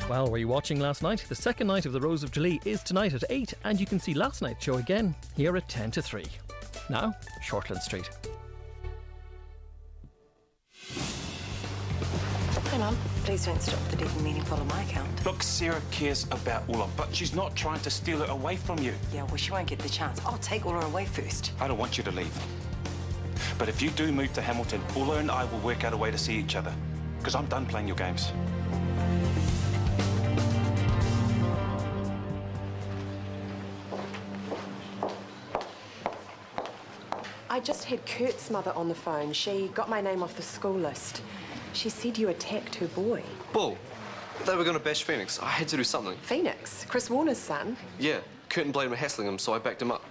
Well, were you watching last night? The second night of The Rose of Tralee is tonight at 8, and you can see last night's show again here at 10 to 3. Now, Shortland Street. Hey, Mum. Please don't stop the deep and meaningful on my account. Look, Sarah cares about Ulla, but she's not trying to steal it away from you. Yeah, well, she won't get the chance. I'll take Ulla away first. I don't want you to leave. But if you do move to Hamilton, Ulla and I will work out a way to see each other. Because I'm done playing your games. I just had Kurt's mother on the phone. She got my name off the school list. She said you attacked her boy. Bull. They were going to bash Phoenix. I had to do something. Phoenix? Chris Warner's son? Yeah. Kurt and Blaine were hassling him, so I backed him up.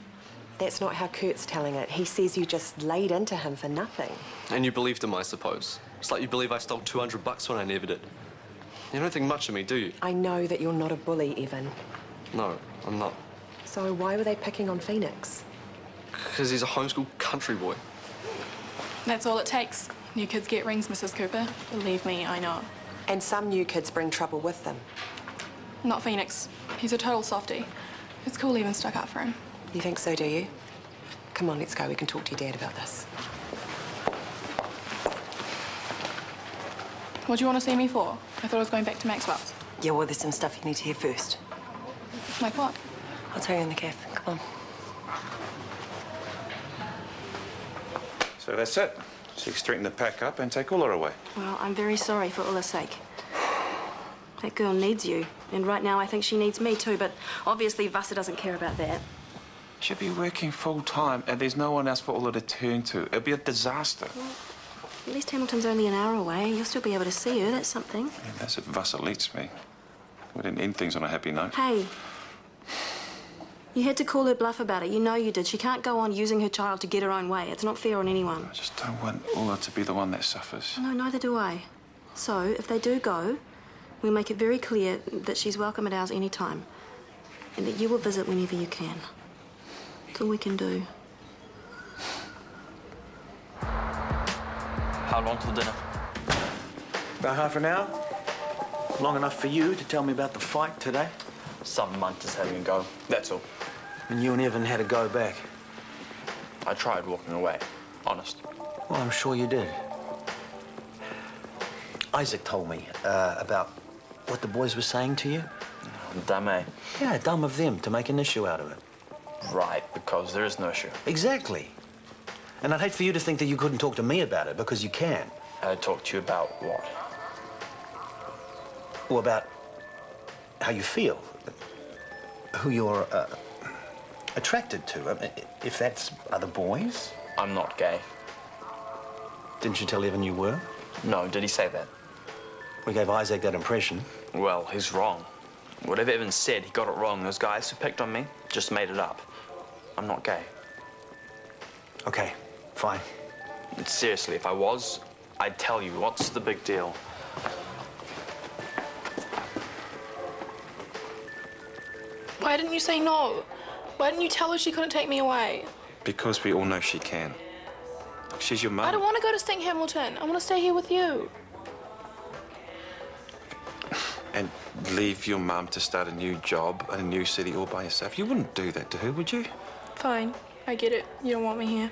That's not how Kurt's telling it. He says you just laid into him for nothing. And you believed him, I suppose. It's like you believe I stole $200 when I never did. You don't think much of me, do you? I know that you're not a bully, Evan. No, I'm not. So why were they picking on Phoenix? Because he's a homeschool country boy. That's all it takes. New kids get rings, Mrs. Cooper. Believe me, I know. And some new kids bring trouble with them. Not Phoenix. He's a total softie. It's cool even stuck up for him. You think so, do you? Come on, let's go. We can talk to your dad about this. What do you want to see me for? I thought I was going back to Maxwell's. Yeah, well, there's some stuff you need to hear first. Like what? I'll tell you in the cafe. Come on. So that's it. She's threatened to pack up and take Ulla away. Well, I'm very sorry for Ulla's sake. That girl needs you. And right now I think she needs me too, but obviously Vasa doesn't care about that. She'll be working full-time and there's no one else for Ulla to turn to. It'll be a disaster. Well, at least Hamilton's only an hour away. You'll still be able to see her. That's something. Yeah, that's if Vasa lets me. We didn't end things on a happy note. Hey. You had to call her bluff about it. You know you did. She can't go on using her child to get her own way. It's not fair on anyone. I just don't want Ulla to be the one that suffers. No, neither do I. So, if they do go, we'll make it very clear that she's welcome at ours any time. And that you will visit whenever you can. That's all we can do. How long till dinner? About half an hour. Long enough for you to tell me about the fight today. Some munters having a go, that's all. And you and Evan had to go back. I tried walking away, honest. Well, I'm sure you did. Isaac told me about what the boys were saying to you. Dumb, eh? Yeah, dumb of them to make an issue out of it. Right, because there is no issue. Exactly. And I'd hate for you to think that you couldn't talk to me about it, because you can. I'd talk to you about what? Well, about how you feel. Who you're attracted to. I mean, if that's other boys. I'm not gay. Didn't you tell Evan you were? No, did he say that? We gave Isaac that impression. Well, he's wrong. Whatever Evan said, he got it wrong. Those guys who picked on me just made it up. I'm not gay. Okay, fine. Seriously, if I was, I'd tell you. What's the big deal? Why didn't you say no? Why didn't you tell her she couldn't take me away? Because we all know she can. She's your mum. I don't want to go to St. Hamilton. I want to stay here with you. And leave your mum to start a new job in a new city all by yourself. You wouldn't do that to her, would you? Fine. I get it. You don't want me here.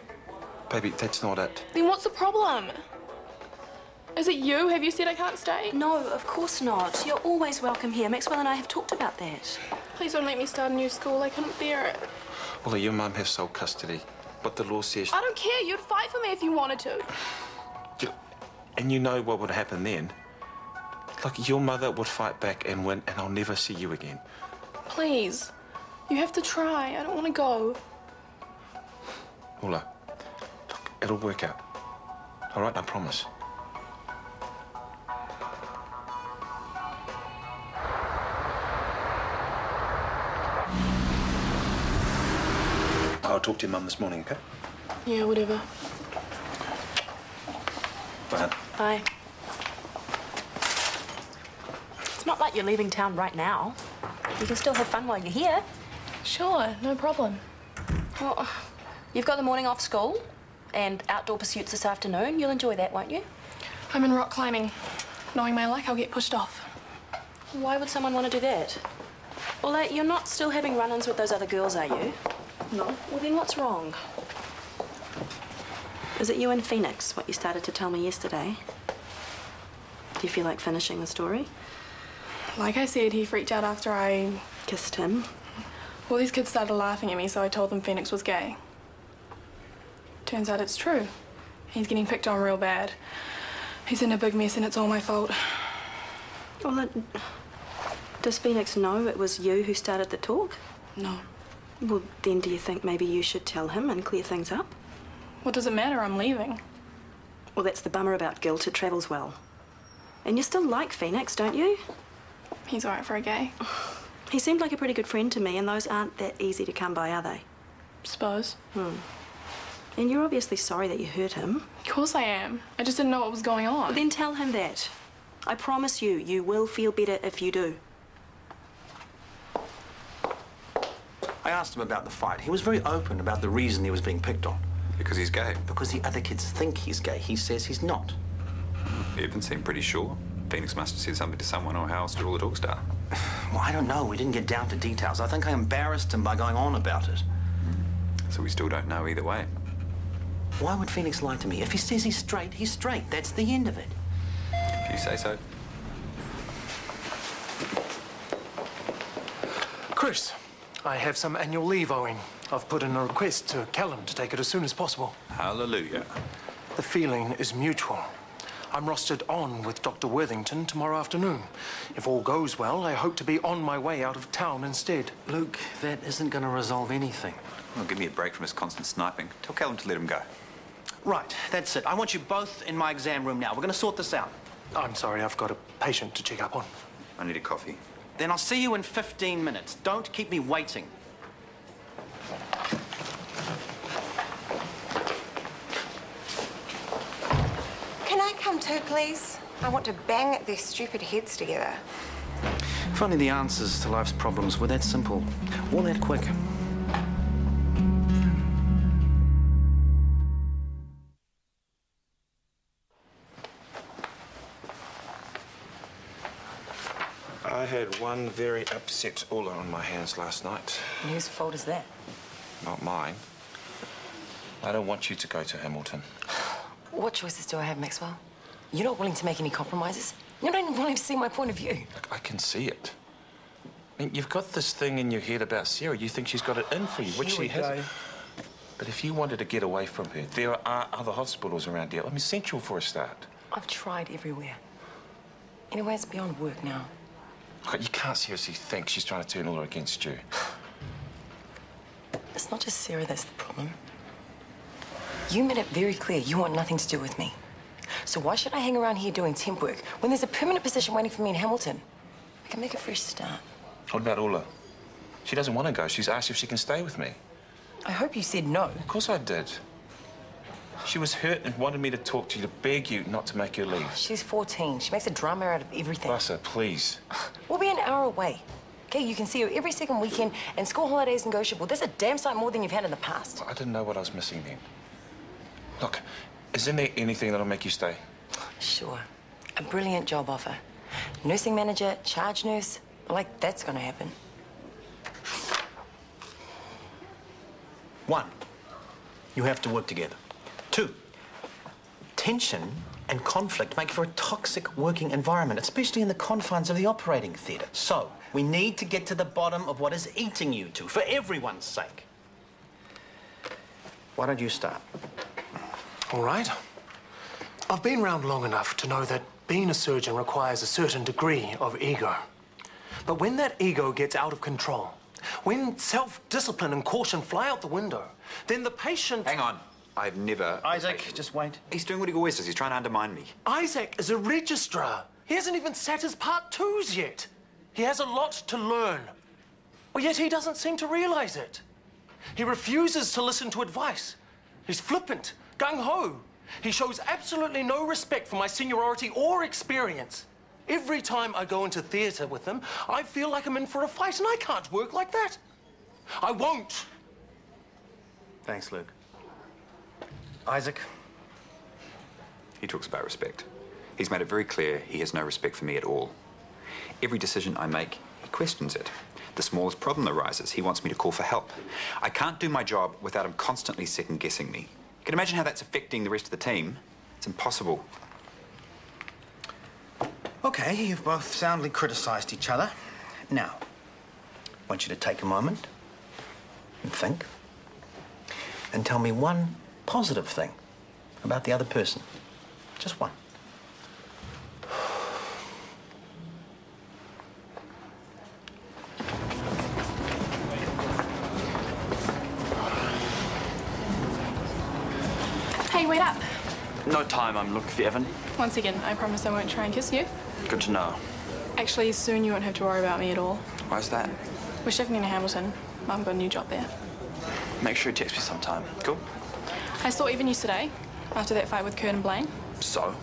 Baby, that's not it. Then what's the problem? Is it you? Have you said I can't stay? No, of course not. You're always welcome here. Maxwell and I have talked about that. Please don't make me start a new school. I couldn't bear it. Well, your mum has sole custody, but the law says... I don't care. You'd fight for me if you wanted to. And you know what would happen then? Like, your mother would fight back and win, and I'll never see you again. Please. You have to try. I don't want to go. Ulla, look, it'll work out. All right, I promise. I'll talk to your mum this morning, okay? Yeah, whatever. Bye. Bye. It's not like you're leaving town right now. You can still have fun while you're here. Sure, no problem. Well, you've got the morning off school and outdoor pursuits this afternoon. You'll enjoy that, won't you? I'm in rock climbing. Knowing my luck, I'll get pushed off. Why would someone want to do that? Well, you're not still having run-ins with those other girls, are you? No. Well, then what's wrong? Is it you and Phoenix, what you started to tell me yesterday? Do you feel like finishing the story? Like I said, he freaked out after I kissed him. All these kids started laughing at me, so I told them Phoenix was gay. Turns out it's true. He's getting picked on real bad. He's in a big mess and it's all my fault. Well, does Phoenix know it was you who started the talk? No. Well, then do you think maybe you should tell him and clear things up? What does it matter? I'm leaving. Well, that's the bummer about guilt. It travels well. And you still like Phoenix, don't you? He's all right for a gay. He seemed like a pretty good friend to me, and those aren't that easy to come by, are they? Suppose. And you're obviously sorry that you hurt him. Of course I am. I just didn't know what was going on. Well, then tell him that. I promise you, you will feel better if you do. I asked him about the fight. He was very open about the reason he was being picked on. Because he's gay? Because the other kids think he's gay. He says he's not. He even seemed pretty sure. Phoenix must have said something to someone, or how else did all the talk start? Well, I don't know. We didn't get down to details. I think I embarrassed him by going on about it. So we still don't know either way. Why would Phoenix lie to me? If he says he's straight, he's straight. That's the end of it. If you say so. Chris, I have some annual leave owing. I've put in a request to Callum to take it as soon as possible. Hallelujah. The feeling is mutual. I'm rostered on with Dr. Worthington tomorrow afternoon. If all goes well, I hope to be on my way out of town instead. Luke, that isn't going to resolve anything. Well, give me a break from his constant sniping. Tell Callum to let him go. Right, that's it. I want you both in my exam room now. We're going to sort this out. I'm sorry, I've got a patient to check up on. I need a coffee. Then I'll see you in 15 minutes. Don't keep me waiting. Can I come too, please? I want to bang their stupid heads together. If only the answers to life's problems were that simple, or that quick. I had one very upset Ulla on my hands last night. And whose fault is that? Not mine. I don't want you to go to Hamilton. What choices do I have, Maxwell? You're not willing to make any compromises? You're not even willing to see my point of view. Look, I can see it. I mean, you've got this thing in your head about Sarah. You think she's got it in for you, which she hasn't. But if you wanted to get away from her, there are other hospitals around here. I mean, Central for a start. I've tried everywhere. Anyway, it's beyond work now. Look, you can't seriously think she's trying to turn Ulla against you. It's not just Sarah that's the problem. You made it very clear you want nothing to do with me. So why should I hang around here doing temp work when there's a permanent position waiting for me in Hamilton? I can make a fresh start. What about Ulla? She doesn't want to go. She's asked if she can stay with me. I hope you said no. Of course I did. She was hurt and wanted me to talk to you, to beg you not to make her leave. She's 14. She makes a drama out of everything. Russa, please. We'll be an hour away. Okay, you can see her every second weekend, and school holidays negotiable. That's a damn sight more than you've had in the past. I didn't know what I was missing then. Look, isn't there anything that'll make you stay? Sure. A brilliant job offer. Nursing manager, charge nurse. Like, that's gonna happen. 1, you have to work together. 2, tension and conflict make for a toxic working environment, especially in the confines of the operating theatre. So, we need to get to the bottom of what is eating you two, for everyone's sake. Why don't you start? All right. I've been around long enough to know that being a surgeon requires a certain degree of ego. But when that ego gets out of control, when self-discipline and caution fly out the window, then the patient... Hang on. I've never... Isaac, just wait. He's doing what he always does. He's trying to undermine me. Isaac is a registrar. He hasn't even sat his Part 2s yet. He has a lot to learn. Well, yet he doesn't seem to realize it. He refuses to listen to advice. He's flippant, gung-ho. He shows absolutely no respect for my seniority or experience. Every time I go into theatre with him, I feel like I'm in for a fight, and I can't work like that. I won't. Thanks, Luke. Isaac? He talks about respect. He's made it very clear he has no respect for me at all. Every decision I make, he questions it. The smallest problem arises, he wants me to call for help. I can't do my job without him constantly second-guessing me. You can imagine how that's affecting the rest of the team. It's impossible. OK, you've both soundly criticised each other. Now, I want you to take a moment and think. And tell me one positive thing about the other person. Just one. Hey, wait up. No time, I'm looking for Evan. Once again, I promise I won't try and kiss you. Good to know. Actually, soon you won't have to worry about me at all. Why's that? We're shifting to Hamilton. Mum got a new job there. Make sure you text me sometime. Cool? I saw Evan yesterday, after that fight with Kurt and Blaine. So?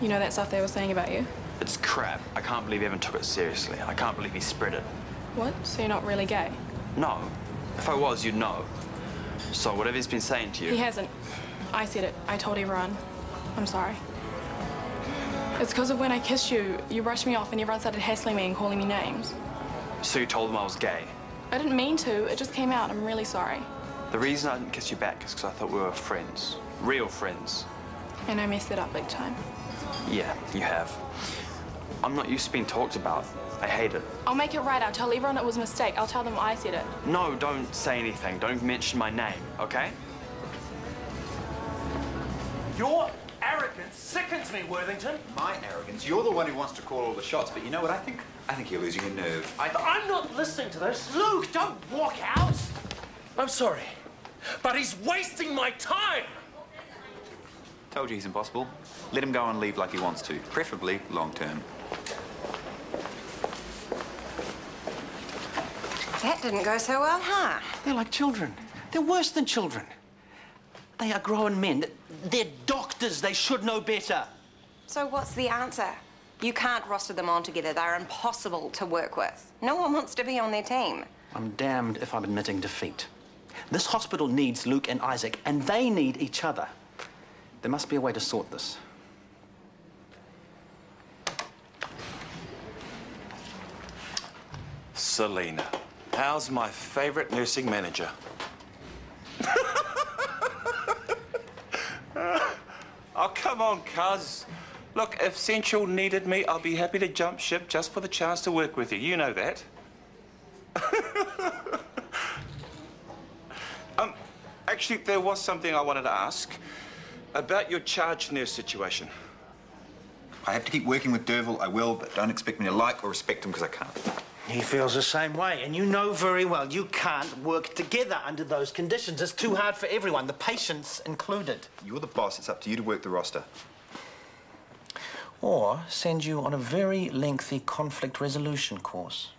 You know that stuff they were saying about you? It's crap. I can't believe Evan took it seriously. I can't believe he spread it. What? So you're not really gay? No. If I was, you'd know. So whatever he's been saying to you... He hasn't. I said it. I told everyone. I'm sorry. It's because of when I kissed you, you brushed me off and everyone started hassling me and calling me names. So you told them I was gay? I didn't mean to. It just came out. I'm really sorry. The reason I didn't kiss you back is because I thought we were friends. Real friends. And I messed it up big time. Yeah, you have. I'm not used to being talked about. I hate it. I'll make it right. I'll tell everyone it was a mistake. I'll tell them I said it. No, don't say anything. Don't mention my name, okay? Your arrogance sickens me, Worthington. My arrogance? You're the one who wants to call all the shots, but you know what I think? I think you're losing your nerve. I'm not listening to this. Luke, don't walk out. I'm sorry, but he's wasting my time. Told you he's impossible. Let him go and leave like he wants to, preferably long-term. That didn't go so well, huh? They're like children. They're worse than children. They are grown men. They're doctors. They should know better. So what's the answer? You can't roster them on together. They're impossible to work with. No one wants to be on their team. I'm damned if I'm admitting defeat. This hospital needs Luke and Isaac, and they need each other. There must be a way to sort this. Selena, how's my favourite nursing manager? Oh, come on, cuz. Look, if Central needed me, I'll be happy to jump ship just for the chance to work with you. You know that. Actually, there was something I wanted to ask about your charge nurse situation. I have to keep working with Derville, I will, but don't expect me to like or respect him because I can't. He feels the same way, and you know very well you can't work together under those conditions. It's too hard for everyone, the patients included. You're the boss. It's up to you to work the roster. Or send you on a very lengthy conflict resolution course.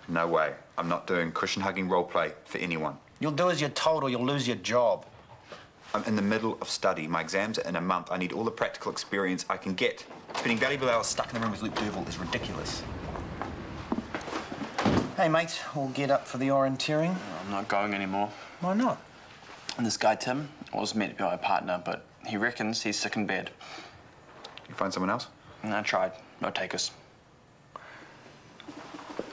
No way. I'm not doing cushion-hugging role play for anyone. You'll do as you're told or you'll lose your job. I'm in the middle of study. My exams are in a month. I need all the practical experience I can get. Spending valuable hours stuck in the room with Luke Derville is ridiculous. Hey, mate, all get up for the orienteering? I'm not going anymore. Why not? And this guy, Tim, was meant to be my partner, but he reckons he's sick in bed. You find someone else? And I tried. No takers.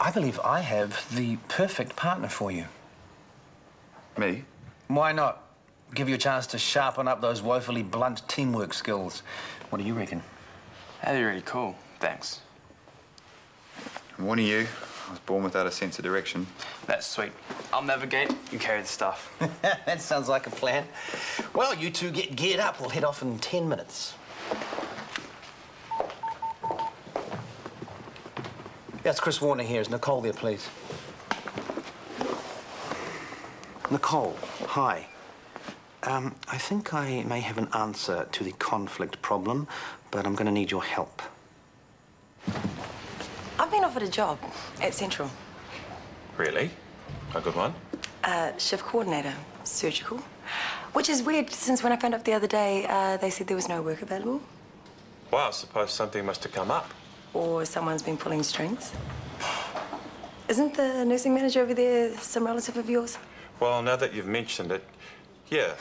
I believe I have the perfect partner for you. Me? Why not? Give you a chance to sharpen up those woefully blunt teamwork skills. What do you reckon? That'd be really cool. Thanks. I'm warning you, I was born without a sense of direction. That's sweet. I'll navigate. You carry the stuff. That sounds like a plan. Well, you two get geared up. We'll head off in 10 minutes. Yeah, it's Chris Warner here. Is Nicole there, please? Nicole, hi. I think I may have an answer to the conflict problem, but I'm going to need your help. I've been offered a job at Central. Really? A good one? Shift coordinator, surgical. Which is weird, since when I found out the other day, they said there was no work available. Well, I suppose something must have come up. Or someone's been pulling strings. Isn't the nursing manager over there some relative of yours? Well, now that you've mentioned it, yeah.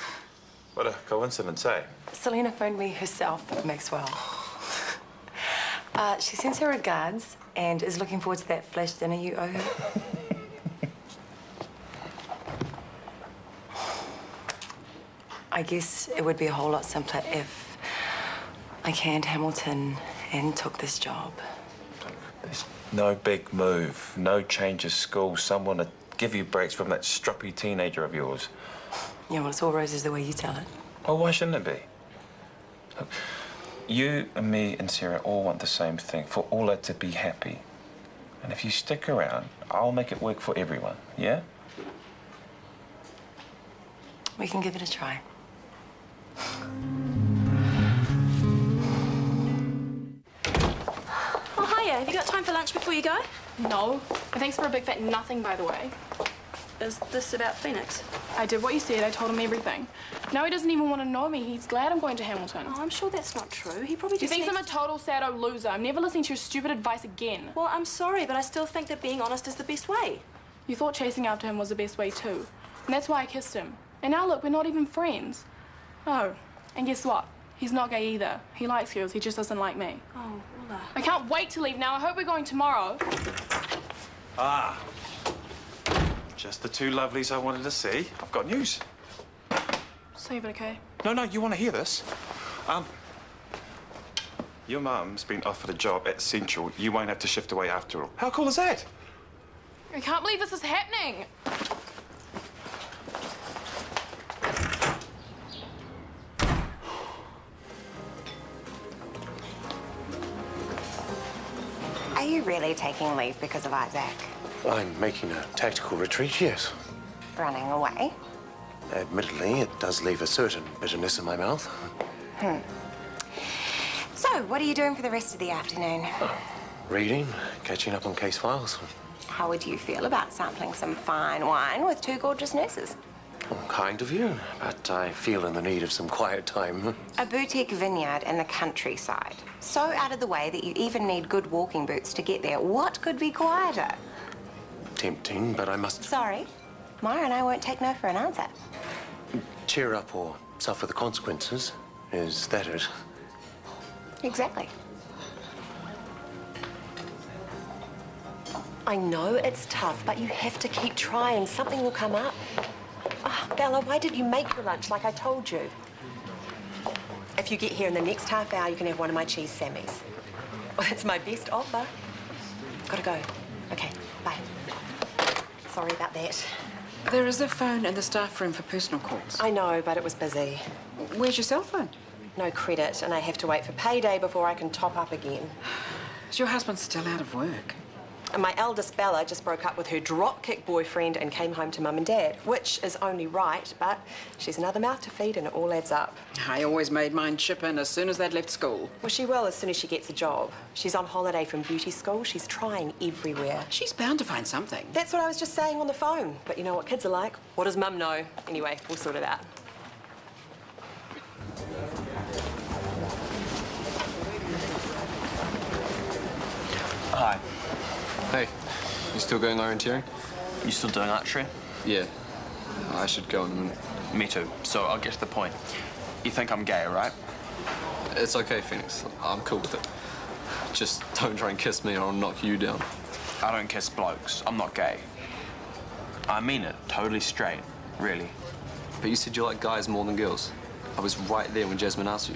What a coincidence, eh? Selena phoned me herself, Maxwell. She sends her regards and is looking forward to that flash dinner you owe her. I guess it would be a whole lot simpler if I canned Hamilton and took this job. There's no big move, no change of school, someone to give you breaks from that stroppy teenager of yours. Yeah, well, it's all roses the way you tell it. Well, why shouldn't it be? Look, you and me and Sarah all want the same thing, for Ola to be happy. And if you stick around, I'll make it work for everyone, yeah? We can give it a try. Oh, hiya. Have you got time for lunch before you go? No. And thanks for a big fat nothing, by the way. Is this about Phoenix? I did what you said. I told him everything. Now he doesn't even want to know me. He's glad I'm going to Hamilton. Oh, I'm sure that's not true. He probably He just thinks I'm a total sad-o loser. I'm never listening to your stupid advice again. Well, I'm sorry, but I still think that being honest is the best way. You thought chasing after him was the best way, too. And that's why I kissed him. And now, look, we're not even friends. Oh, and guess what? He's not gay either. He likes girls. He just doesn't like me. Oh, Ola. I can't wait to leave now. I hope we're going tomorrow. Ah. Just the two lovelies I wanted to see. I've got news. Save it, okay? No, you want to hear this? Your mum's been offered a job at Central. You won't have to shift away after all. How cool is that? I can't believe this is happening. Are you really taking leave because of Isaac? I'm making a tactical retreat, yes. Running away? Admittedly, it does leave a certain bitterness in my mouth. So, what are you doing for the rest of the afternoon? Reading, catching up on case files. How would you feel about sampling some fine wine with two gorgeous nurses? Oh, kind of you, but I feel in the need of some quiet time. A boutique vineyard in the countryside. So out of the way that you even need good walking boots to get there. What could be quieter? Tempting, but I must... Sorry. Myra and I won't take no for an answer. Cheer up or suffer the consequences. Is that it? Exactly. I know it's tough, but you have to keep trying. Something will come up. Oh, Bella, why did you make your lunch like I told you? If you get here in the next half hour, you can have one of my cheese sammies. Well, that's my best offer. Gotta go. Okay, bye. Sorry about that. There is a phone in the staff room for personal calls. I know, but it was busy. Where's your cell phone? No credit, and I have to wait for payday before I can top up again. Is your husband still out of work? And my eldest Bella just broke up with her dropkick boyfriend and came home to Mum and Dad, which is only right, but she's another mouth to feed and it all adds up. I always made mine chip in as soon as they'd left school. Well, she will as soon as she gets a job. She's on holiday from beauty school. She's trying everywhere. She's bound to find something. That's what I was just saying on the phone. But you know what kids are like. What does Mum know? Anyway, we'll sort it out. Hi. Hey, you still going orienteering? You still doing archery? Yeah. I should go in a minute. Me too. So I'll get to the point. You think I'm gay, right? It's okay, Phoenix. I'm cool with it. Just don't try and kiss me or I'll knock you down. I don't kiss blokes. I'm not gay. I mean it. Totally straight. Really. But you said you like guys more than girls. I was right there when Jasmine asked you.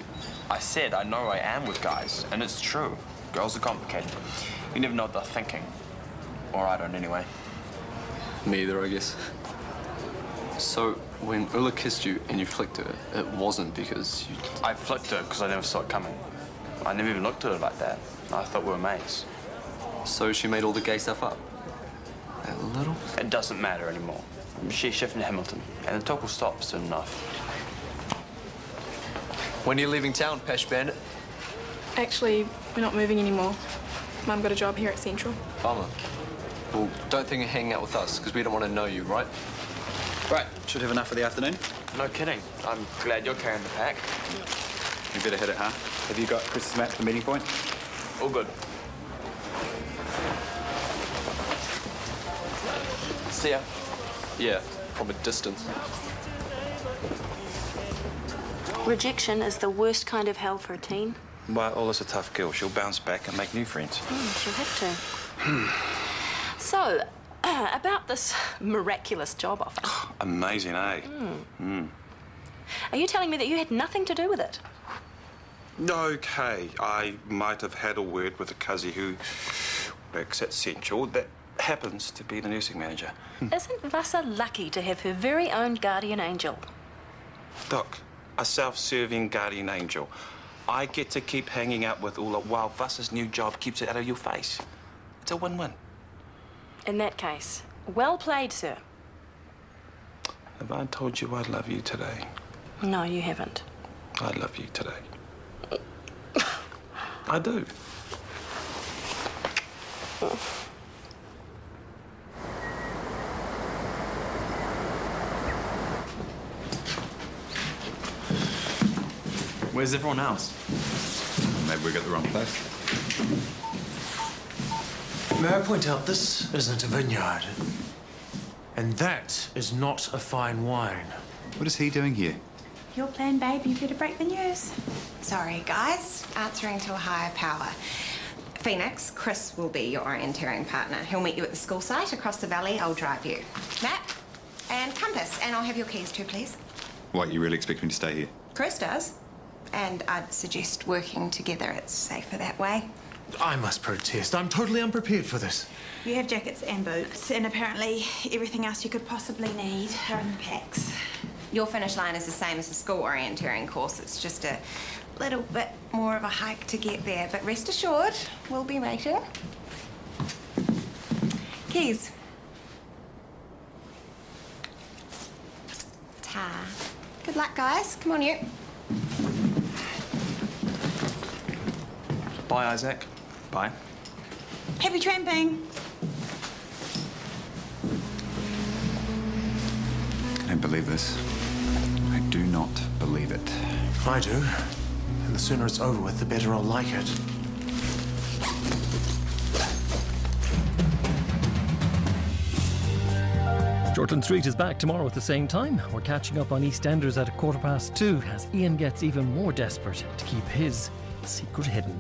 I said I know I am with guys, and it's true. Girls are complicated. You never know what they're thinking. Or I don't, anyway. Me either, I guess. So, when Ulla kissed you and you flicked her, it wasn't because you... I flicked her because I never saw it coming. I never even looked at her like that. I thought we were mates. So she made all the gay stuff up? A little? It doesn't matter anymore. She's shifting to Hamilton, and the talk will stop soon enough. When are you leaving town, Pesh Bandit? Actually, we're not moving anymore. Mum got a job here at Central. Bummer. Well, don't think of hanging out with us, because we don't want to know you, right? Right, should have enough for the afternoon. No kidding. I'm glad you're carrying the pack. You better hit it, huh? Have you got Chris's map for meeting point? All good. See ya. Yeah, from a distance. Rejection is the worst kind of hell for a teen. Well, Ola's a tough girl. She'll bounce back and make new friends. She'll have to. So, about this miraculous job offer. Amazing, eh? Are you telling me that you had nothing to do with it? OK, I might have had a word with a cuzzy who works at Central that happens to be the nursing manager. Isn't Vasa lucky to have her very own guardian angel? Doc, a self-serving guardian angel. I get to keep hanging out with Ola while Vasa's new job keeps it out of your face. It's a win-win. In that case, well played, sir. Have I told you I love you today? No, you haven't. I love you today. I do. Where's everyone else? Maybe we got the wrong place. May I point out, this isn't a vineyard. And that is not a fine wine. What is he doing here? Your plan, babe. You better break the news. Sorry, guys. Answering to a higher power. Phoenix, Chris will be your orienteering partner. He'll meet you at the school site across the valley. I'll drive you. Map and compass, and I'll have your keys too, please. What, you really expect me to stay here? Chris does. And I'd suggest working together. It's safer that way. I must protest. I'm totally unprepared for this. You have jackets and boots, and apparently everything else you could possibly need are in the packs. Your finish line is the same as the school orienteering course. It's just a little bit more of a hike to get there. But rest assured, we'll be waiting. Keys. Ta. Good luck, guys. Come on, you. Bye, Isaac. Bye. Happy tramping. I don't believe this. I do not believe it. I do. And the sooner it's over with, the better I'll like it. Shortland Street is back tomorrow at the same time. We're catching up on EastEnders at 2:15 as Ian gets even more desperate to keep his secret hidden.